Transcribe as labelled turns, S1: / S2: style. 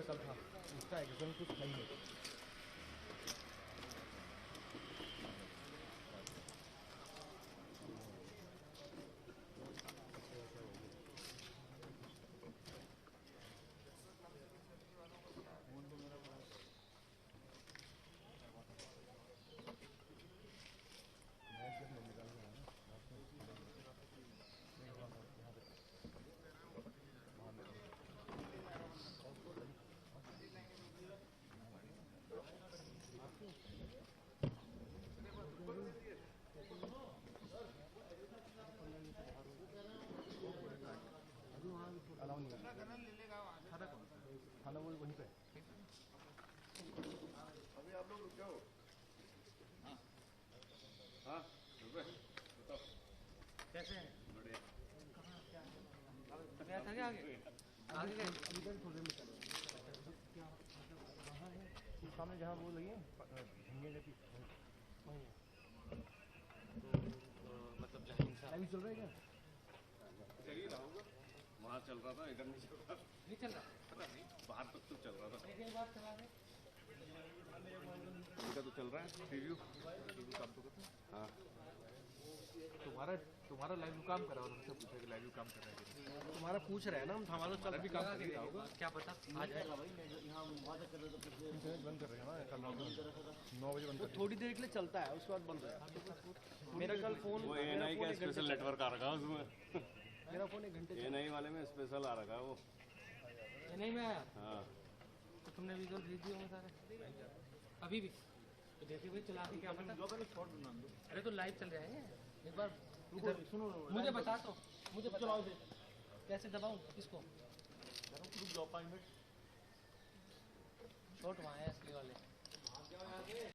S1: कल था, उसका एग्जाम कुछ था ही नहीं। अलाउ नहीं करना, खाना वो वहीं पे।
S2: अभी आप लोग रुक जाओ। हाँ बताओ
S3: कैसे हैं?
S2: बढ़िया।
S3: कहाँ क्या गया था क्या आगे आगे गए
S1: इधर थोड़े में चलो, क्या कहाँ है सामने जहाँ वो लगी है झींगे जैसी वहीं है।
S3: तो मतलब जहाँ इंसान
S1: अभी चल रहा है क्या?
S2: चल ही रहा होगा, वहाँ चल रहा था, इधर नहीं चल रहा,
S3: नहीं चल रहा
S2: पता नहीं, बाहर तक तो चल रहा था।
S3: एक बार चला रहे
S2: इनका तो चल रहा है रिव्यू काम तो करते हैं। हाँ
S1: तुम्हारा लाइव काम करा और हमसे पूछा कि लाइव काम कर रहा है, तुम्हारा पूछ रहे हैं ना, हम हमारा चल भी काम कर रहा होगा।
S3: क्या पता आ जाए
S1: इंटरनेट बंद कर रहे हैं ना कल 9 बजे बंद कर
S4: थोड़ी देर के लिए चलता है, उसके बाद बंद हो जाता है। मेरा कल फोन
S2: वो एएनआई का स्पेशल नेटवर्क आ रखा है उसमें,
S4: मेरा फोन 1 घंटे
S2: एएनआई वाले में स्पेशल आ रखा है वो।
S3: ये नहीं मैं आया
S2: हाँ
S3: तो तुमने विजुअल भेज दिए होंगे सारे अभी भी तो देखिए भाई चला के क्या पता। अरे तो लाइव चल रहा है एक बार इधर
S4: सुनो,
S3: मुझे बता तो मुझे चलाओ दे कैसे दबाऊं इसको शॉट वहाँ है असली वाले।